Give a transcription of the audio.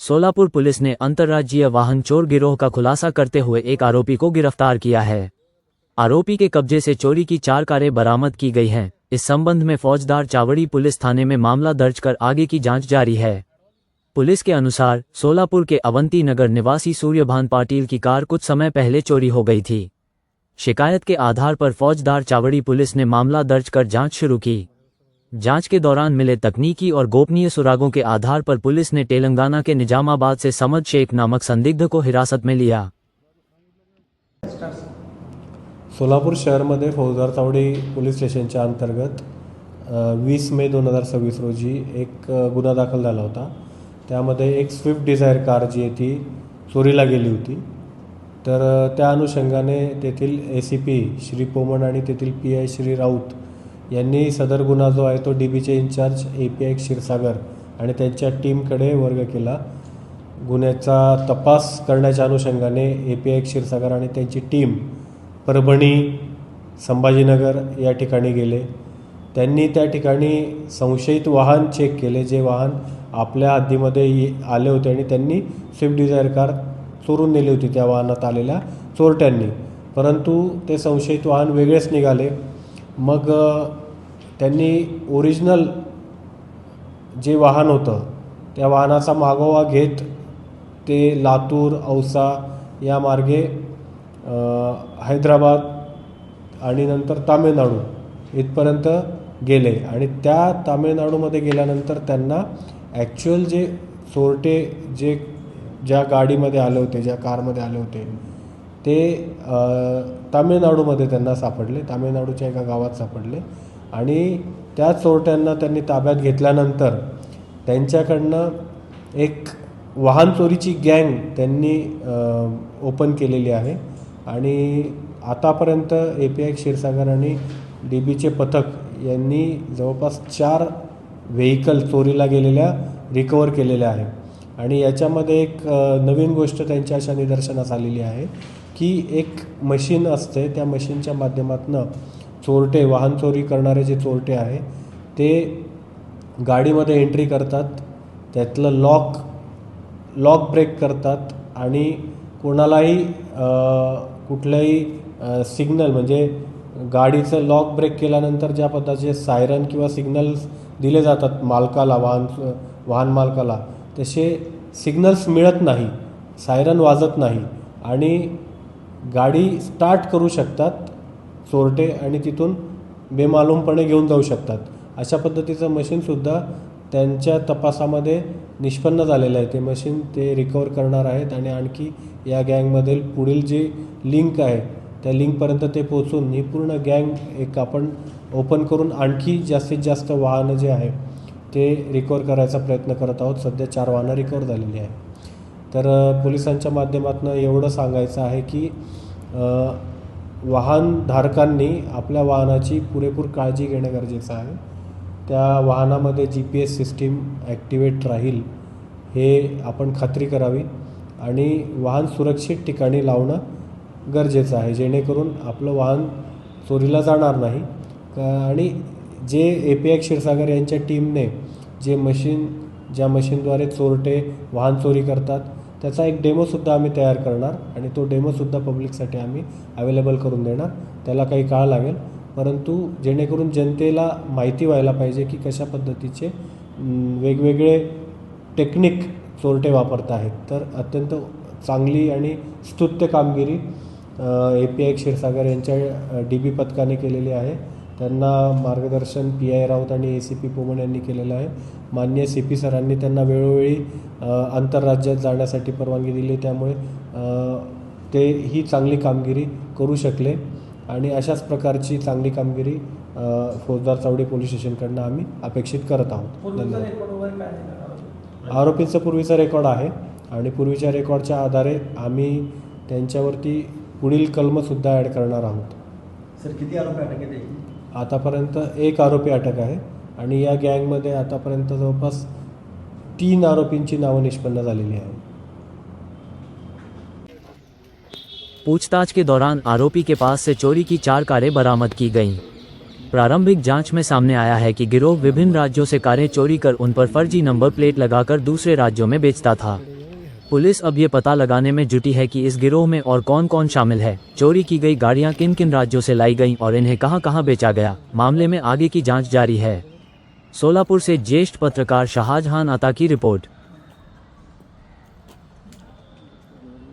Solapur police ने अंतर्राज्यीय वाहन चोर गिरोह का खुलासा करते हुए एक आरोपी को गिरफ्तार किया है। आरोपी के कब्जे से चोरी की 4 कारें बरामद की गई हैं। इस संबंध में फौजदार चावड़ी पुलिस थाने में मामला दर्ज कर आगे की जांच जारी है। पुलिस के अनुसार सोलापुर के अवंती नगर निवासी सूर्यभान पाटिल की कार कुछ समय पहले चोरी हो गई थी। शिकायत के आधार पर फौजदार चावड़ी पुलिस ने मामला दर्ज कर जांच शुरू की। जांच के दौरान मिले तकनीकी और गोपनीय सुरागों के आधार पर पुलिस ने तेलंगाना के निजामाबाद से समद शेख नामक संदिग्ध को हिरासत में लिया। सोलापूर शहरमध्ये फौजदार चावडी पोलीस स्टेशनच्या अंतर्गत 20 मे 2026 रोजी एक गुन्हा दाखल झाला होता। त्यामध्ये एक स्विफ्ट डिझायर कार जी आहे ती चोरीला गेली होती। तर त्या अनुषंगाने तेथील ACP श्री पोमन आणि तेथील PI श्री राऊत यांनी सदर गुन्हा जो आहे तो DBचे इंचार्ज API क्षीरसागर आणि त्यांच्या टीमकडे वर्ग केला। गुन्ह्याचा तपास करण्याच्या अनुषंगाने API क्षीरसागर आणि त्यांची टीम परभणी, संभाजीनगर या ठिकाणी गेले। त्यांनी त्या ठिकाणी संशयित वाहन चेक केले, जे वाहन आपल्या हद्दीमध्ये आले होते आणि त्यांनी स्विफ्ट डिझायर कार चोरून नेली होती त्या वाहनात आलेल्या चोरट्यांनी। परंतु ते संशयित वाहन वेगळेच निघाले। मग त्यांनी ओरिजिनल जे वाहन होतं त्या वाहनाचा मागोवा घेत ते लातूर, औसा या मार्गे हैदराबाद आणि नंतर तामिळनाडू इथपर्यंत गेले आणि त्या तामिळनाडूमध्ये गेल्यानंतर त्यांना ॲक्च्युअल जे चोरटे ज्या गाडीमध्ये आले होते, ज्या कारमध्ये आले होते ते तामिळनाडूमध्ये त्यांना सापडले, तामिळनाडूच्या एका गावात सापडले आणि त्या चोरट्यांना त्यांनी ताब्यात घेतल्यानंतर त्यांच्याकडनं एक वाहन चोरीची गँग त्यांनी ओपन केलेली आहे आणि आतापर्यंत API क्षीरसागर आणि DBचे पथक यांनी जवळपास 4 व्हेकल चोरीला गेलेल्या रिकवर केलेल्या आहे। आणि याच्यामध्ये एक नवीन गोष्ट त्यांच्या अशा निदर्शनास आलेली आहे की एक मशीन असते, त्या मशीनच्या माध्यमातून चोरटे, वाहन चोरी करणारे जे चोरटे आहे ते गाडीमध्ये एंट्री करतात, त्यातलं लॉक ब्रेक करतात आणि कोणालाही कुठल्याही सिग्नल म्हणजे गाडीचं लॉक ब्रेक केल्यानंतर ज्या पद्धतीचे सायरन किंवा सिग्नल्स दिले जातात मालकाला, वाहन मालकाला, तसे सिग्नल्स मिळत नाही, सायरन वाजत नाही आणि गाडी स्टार्ट करू शकतात चोरटे आणि तिथून बेमालूमपणे घेऊन जाऊ शकतात। अशा पद्धतीचं मशीनसुद्धा त्यांच्या तपासामध्ये निष्पन्न झालेलं आहे। ते मशीन ते रिकवर करणार आहेत आणि आणखी या गँगमधील पुढील जी लिंक आहे त्या लिंकपर्यंत ते पोहोचून ही पूर्ण गँग एक आपण ओपन करून आणखी जास्तीत जास्त वाहनं जे आहे ते रिकवर करायचा प्रयत्न करत आहोत। सध्या 4 वाहनं रिकवर झालेली आहे। तर पोलिसांच्या माध्यमातून एवढं सांगायचं आहे की वाहनधारकांनी आपल्या वाहनाची पुरेपूर काळजी घेणं गरजेचं आहे। त्या वाहनामध्ये GPS सिस्टीम ॲक्टिवेट राहील हे आपण खात्री करावी आणि वाहन सुरक्षित ठिकाणी लावणं गरजेचं आहे, जेणेकरून आपलं वाहन चोरीला जाणार नाही। आणि जे API क्षीरसागर यांच्या टीमने ज्या मशीनद्वारे चोरटे वाहन चोरी करतात त्याचा एक डेमोसुद्धा आम्ही तयार करणार आणि तो डेमोसुद्धा पब्लिकसाठी आम्ही अवेलेबल करून देणार। त्याला काही काळ लागेल, परंतु जेणेकरून जनतेला माहिती व्हायला पाहिजे की कशा पद्धतीचे वेगवेगळे टेक्निक चोरटे वापरत आहेत। तर अत्यंत चांगली आणि स्तुत्य कामगिरी API क्षीरसागर यांच्या DB पथकाने केलेली आहे। त्यांना मार्गदर्शन PI राऊत आणि ACP पोमन यांनी केलेलं आहे। माननीय CP सरांनी त्यांना वेळोवेळी आंतरराज्यात जाण्यासाठी परवानगी दिली, त्यामुळे ते ही चांगली कामगिरी करू शकले आणि अशाच प्रकारची चांगली कामगिरी फौजदार चावडी पोलीस स्टेशनकडनं आम्ही अपेक्षित करत आहोत। धन्यवाद। आरोपींचं पूर्वीचा रेकॉर्ड आहे आणि पूर्वीच्या रेकॉर्डच्या आधारे आम्ही त्यांच्यावरती पुढील कलमसुद्धा ॲड करणार आहोत। सर, किती आरोपी अटक आहेत? आतापर्यंत 1 आरोपी अटक आहे आणि या गँगमध्ये आतापर्यंत जवळपास 3 आरोपींची नावं निष्पन्न झालेली आहे। पूछताछ के दौरान आरोपी के पास से चोरी की 4 कारें बरामद की गईं। प्रारंभिक जांच में सामने आया है कि गिरोह विभिन्न राज्यों से कारें चोरी कर उन पर फर्जी नंबर प्लेट लगाकर दूसरे राज्यों में बेचता था। पुलिस अब ये पता लगाने में जुटी है कि इस गिरोह में और कौन कौन शामिल है, चोरी की गई गाड़ियां किन किन राज्यों से लाई गईं और इन्हें कहां कहां बेचा गया। मामले में आगे की जांच जारी है। सोलापुर से ज्येष्ठ पत्रकार शाहजहां आता की रिपोर्ट।